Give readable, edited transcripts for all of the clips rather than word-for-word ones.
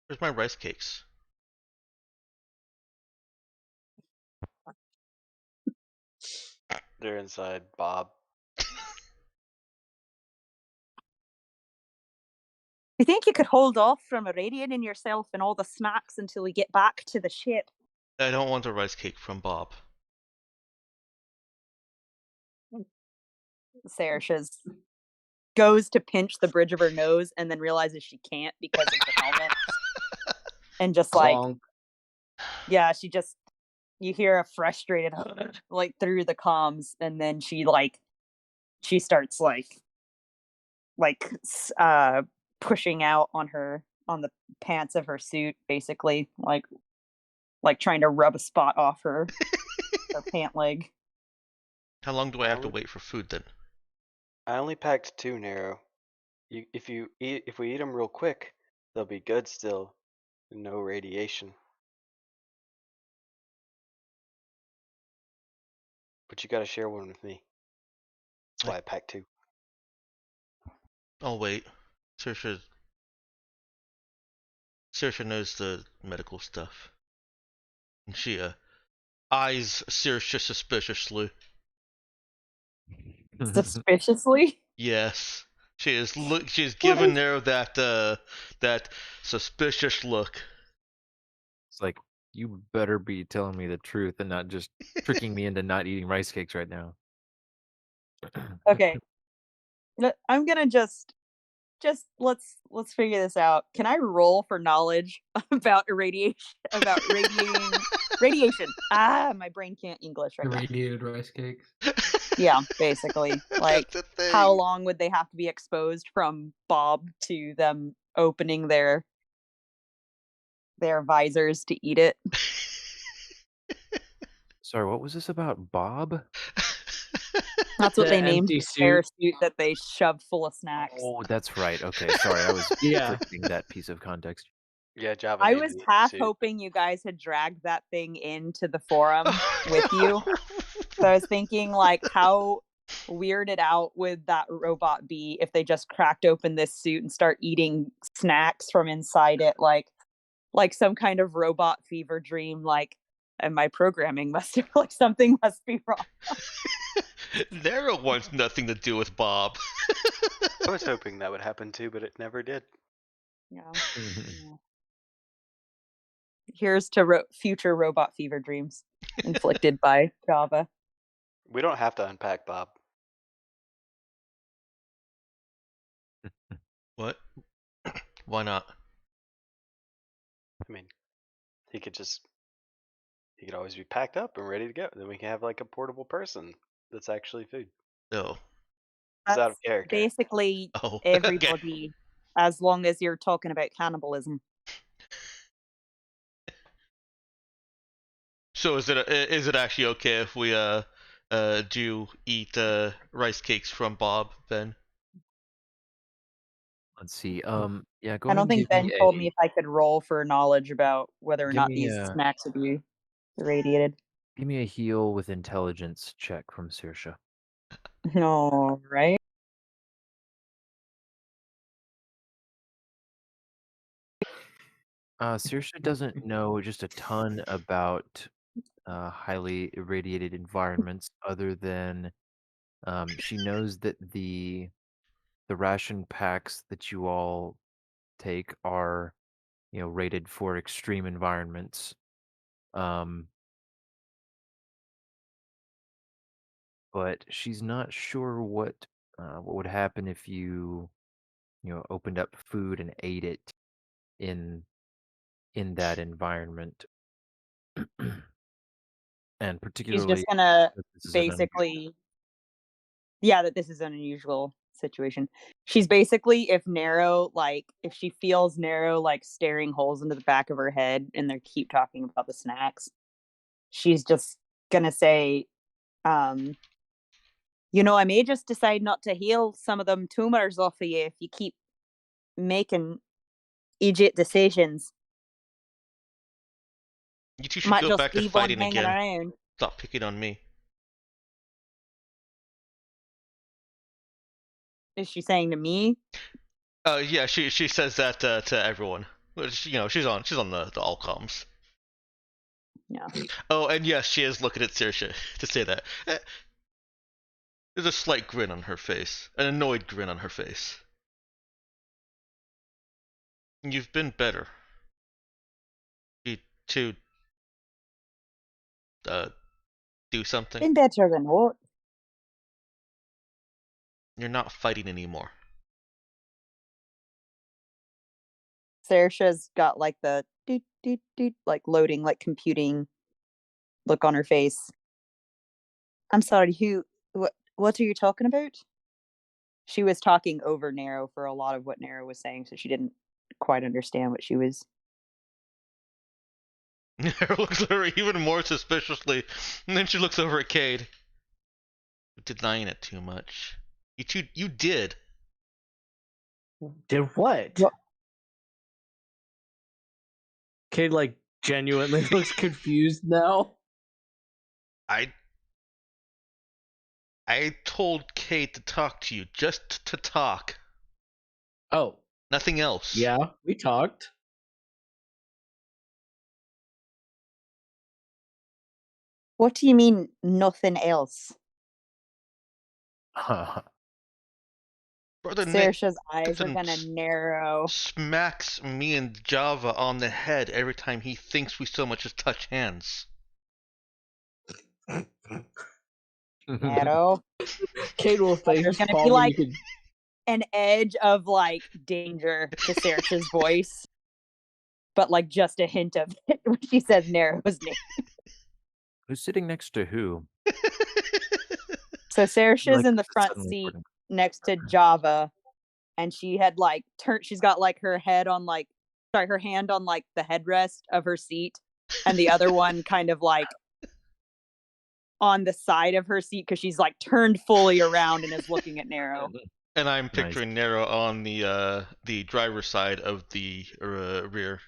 Where's my rice cakes? They're inside Bob. I think you could hold off from irradiating yourself and all the snacks until we get back to the ship. I don't want a rice cake from Bob. Saoirse goes to pinch the bridge of her nose and then realizes she can't because of the helmet. And just like, Clonk. yeah, you hear a frustrated like through the comms, and then she starts pushing out on the pants of her suit, basically, like trying to rub a spot off her pant leg. How long do I have to wait for food then? I only packed 2 Nero. If we eat them real quick, they'll be good still. No radiation. But you gotta share one with me. That's why I packed 2. I'll wait. Saoirse knows the medical stuff. And she eyes Saoirse suspiciously. Suspiciously? Yes. She is given Nero that suspicious look. It's like, you better be telling me the truth and not just tricking me into not eating rice cakes right now. Okay. I'm gonna just let's figure this out. Can I roll for knowledge about radiation? Radiation. Ah, my brain can't English right now. Irradiated rice cakes. Yeah, basically. Like, That's a thing. how long would they have to be exposed from Bob to them opening their visors to eat it? Sorry, what was this about Bob? That's what The they named empty the parachute that they shoved full of snacks. Oh, that's right. Okay, sorry, I was Yeah. forgetting that piece of context. Yeah, Java. I named was the half suit. hoping you guys had dragged that thing into the forum with you. So I was thinking, like, how weirded out would that robot be if they just cracked open this suit and start eating snacks from inside it, like some kind of robot fever dream, like, and my programming must have, like, something must be wrong. Nero wants nothing to do with Bob. I was hoping that would happen too, but it never did. Yeah. Here's to future robot fever dreams inflicted by Java. We don't have to unpack Bob. What? Why not? I mean, he could always be packed up and ready to go. Then we can have like a portable person that's actually food. No. It's out of That's character. basically Oh. everybody, as long as you're talking about cannibalism. So is it actually okay if we do eat rice cakes from Bob then? Let's see. Yeah, go I ahead don't and think give Ben me told me if I could roll for knowledge about whether or Give not me these a- snacks would be irradiated. give me a heal with intelligence check from Saoirse. No, right? Saoirse doesn't know just a ton about highly irradiated environments, other than she knows that the ration packs that you all take are, rated for extreme environments. But she's not sure what would happen if you opened up food and ate it in that environment. And She's particularly just gonna that this is an basically, yeah, that this is an unusual situation. She's basically, if she feels Nero like staring holes into the back of her head and they keep talking about the snacks, she's just gonna say, I may just decide not to heal some of them tumors off of you if you keep making idiot decisions. You two should Might go just back to leave one fighting hanging again. around. Stop picking on me. Is she saying to me? Yeah, she says that to everyone. But she's on the all comms. Yeah. Oh, and yes, she is looking at Saoirse to say that. There's a slight grin on her face, an annoyed grin on her face. You've been better. To do something. Been better than what? You're not fighting anymore. Saoirse's got like the doot doot doot like loading, like computing look on her face. I'm sorry, what are you talking about? She was talking over Nero for a lot of what Nero was saying, so she didn't quite understand what she was. Nero looks at her even more suspiciously, and then she looks over at Cade. You're denying it too much. You did. Did what? What? Kid like genuinely looks confused now. I told Cade to talk to you, just to talk. Oh, Nothing else. yeah, we talked. What do you mean nothing else? Brother Nick Saoirse's eyes are fucking gonna narrow. smacks me and Java on the head every time he thinks we so much as touch hands. Narrow. Kate will face There's gonna be palm. like an edge of like danger to Saoirse's voice, but like just a hint of it when she says Narrow's name. Who's sitting next to who? So Saoirse's Like, in the front suddenly seat important. next to Java, and she had like turned. She's got like her head on like, sorry, her hand on like the headrest of her seat, and the other one kind of like on the side of her seat because she's like turned fully around and is looking at Narrow. And I'm picturing Nero on the driver's side of the rear,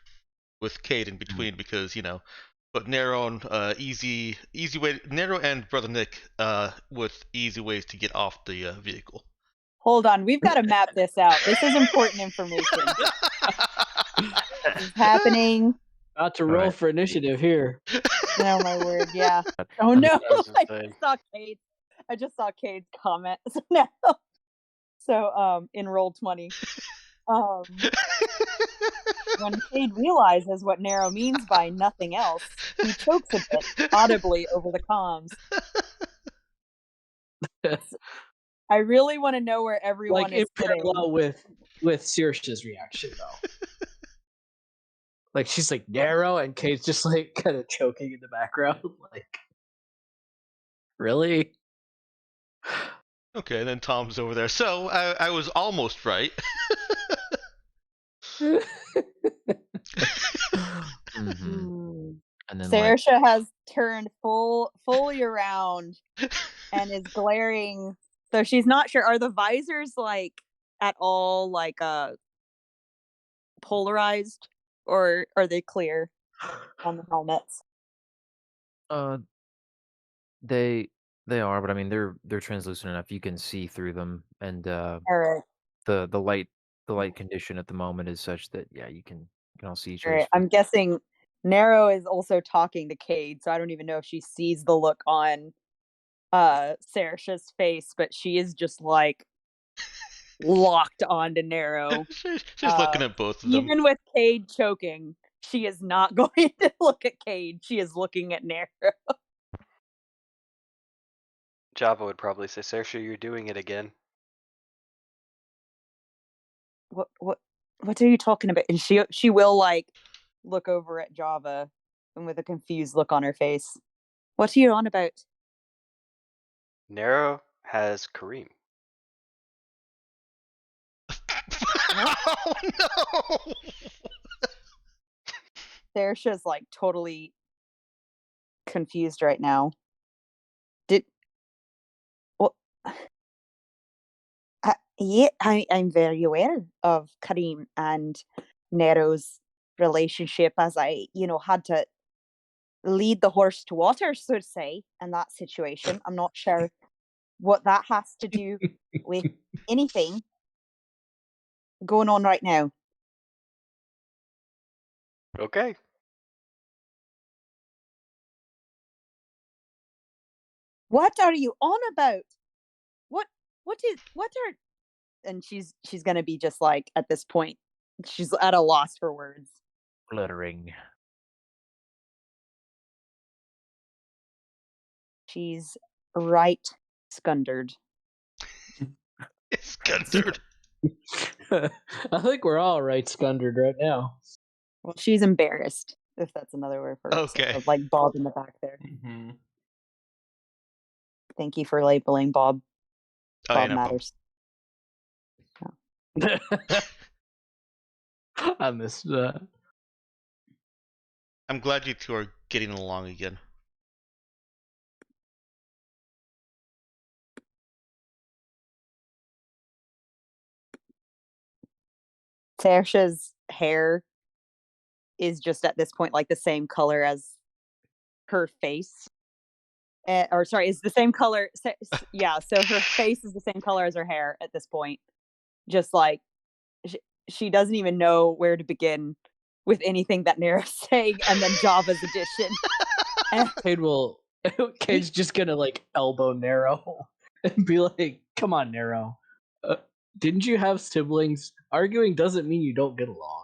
with Cade in between because but Nero on easy way. Nero and Brother Nick with easy ways to get off the vehicle. Hold on, we've got to map this out. This is important information. This is happening. About to roll Alright. for initiative here. Oh my word, yeah. Oh no, was I insane. just saw Cade's comment. So in roll 20. When Cade realizes what Narrow means by nothing else, he chokes a bit audibly over the comms. I really want to know where everyone Like in is sitting. parallel with Saoirse's reaction though. Like she's like narrow and Kate's just like kind of choking in the background. Like, really? Okay, and then Tom's over there. So I was almost right. Mhm. And then Saoirse has turned fully around and is glaring. So she's not sure. Are the visors like at all like polarized, or are they clear on the helmets? they are, but I mean they're translucent enough you can see through them, and All right. the light condition at the moment is such that you can all see each All other's right. I'm guessing Narrow is also talking to Cade, so I don't even know if she sees the look on Saoirse's face, but she is just like locked onto Narrow. She's looking at both of them. Even with Cade choking, she is not going to look at Cade. She is looking at Narrow. Java would probably say, Saoirse, you're doing it again. What are you talking about? And she will like look over at Java and with a confused look on her face. What are you on about? Nero has Kareem. Oh no! Saoirse's like totally confused right now. Yeah, I'm very aware of Kareem and Nero's relationship, as I, had to lead the horse to water, so to say, in that situation. I'm not sure what that has to do with anything going on right now. Okay. What are you on about? What are and she's gonna be just like at this point, she's at a loss for words. Fluttering. She's right scundered. It's Gundered. I think we're all right scundered right now. Well, she's embarrassed, if that's another word for it. Okay. So, like Bob in the back there. Mm-hmm. Thank you for labeling Bob. Oh, yeah, Bob no problem. matters. I missed that. I'm glad you two are getting along again. Saoirse's hair is just at this point like the same color as her face. Or sorry, is the same color. Yeah, so her face is the same color as her hair at this point. Just like she doesn't even know where to begin with anything that Nero's saying, and then Java's addition. Cade's just gonna like elbow Nero and be like, "Come on, Nero. Didn't you have siblings? Arguing doesn't mean you don't get along."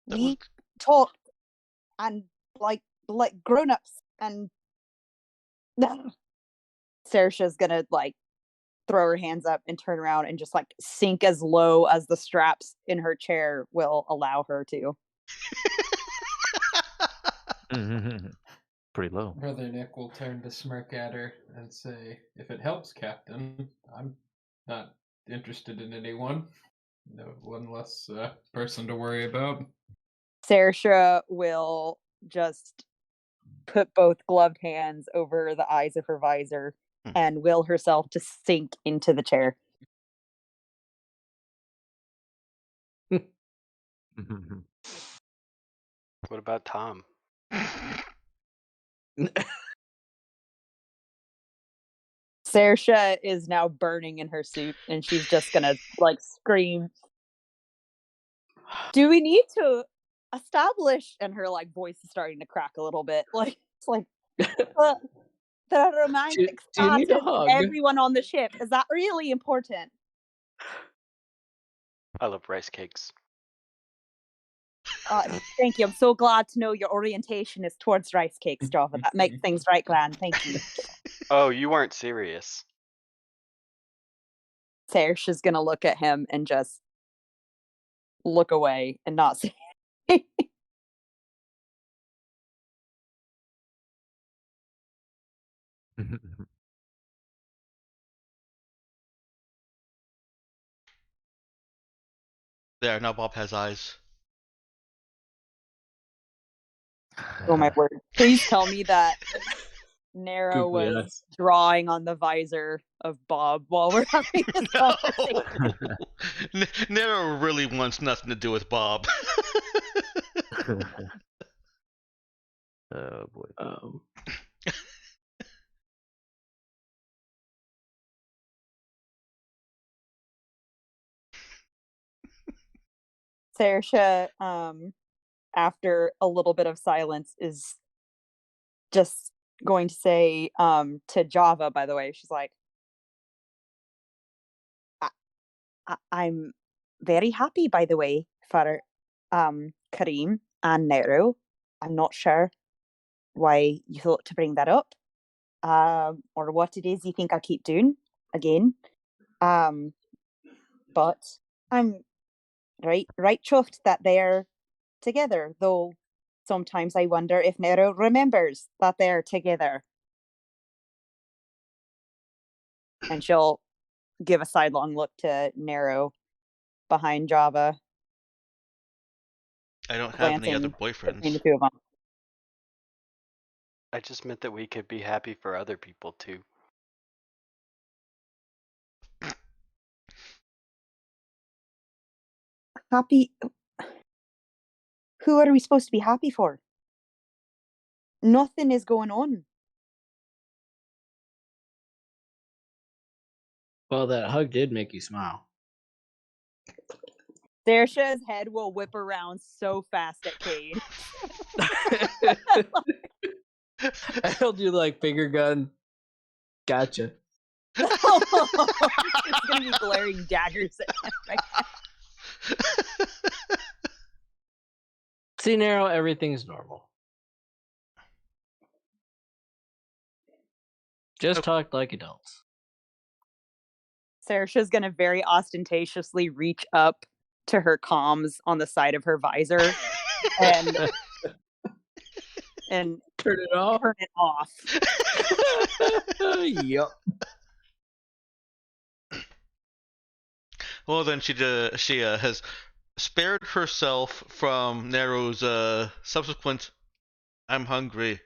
We talk and like grown-ups, and Saoirse's gonna like throw her hands up and turn around and just like sink as low as the straps in her chair will allow her to. Pretty low. Brother Nick will turn to smirk at her and say, "If it helps, Captain, I'm not interested in anyone. No one less person to worry about." Saoirse will just put both gloved hands over the eyes of her visor and will herself to sink into the chair. What about Tom? Saoirse is now burning in her suit, and she's just gonna like scream, "Do we need to establish?" And her like voice is starting to crack a little bit. Like it's like the romantic Do you need a status of hug? everyone on the ship, is that really important? I love rice cakes. Thank you. I'm so glad to know your orientation is towards rice cakes, Java. That makes things right grand. Thank you. Oh, you weren't serious. Saoirse's gonna look at him and just look away and not say anything. There, now Bob has eyes. Oh my word. Please tell me that Nero Googly was eyes. drawing on the visor of Bob while we're having this conversation. Nero really wants nothing to do with Bob. Oh boy. Saoirse, after a little bit of silence, is just going to say to Java, by the way, she's like, I'm very happy, by the way, for Kareem and Nero. I'm not sure why you thought to bring that up, or what it is you think I keep doing again. But I'm right chuffed that they're together, though sometimes I wonder if Nero remembers that they're together. And she'll give a sidelong look to Nero behind Java. I don't have any other Between the boyfriends. two of them. I just meant that we could be happy for other people too. Happy? Who are we supposed to be happy for? Nothing is going on. Well, that hug did make you smile. Saoirse's head will whip around so fast at Cade. I held you like finger gun. Gotcha. It's gonna be glaring daggers at him right now. See, Nero, everything's normal. Just talk like adults. Saoirse's gonna very ostentatiously reach up to her comms on the side of her visor and Turn it off. turn it off. Yup. Well, then she has spared herself from Nero's subsequent "I'm hungry"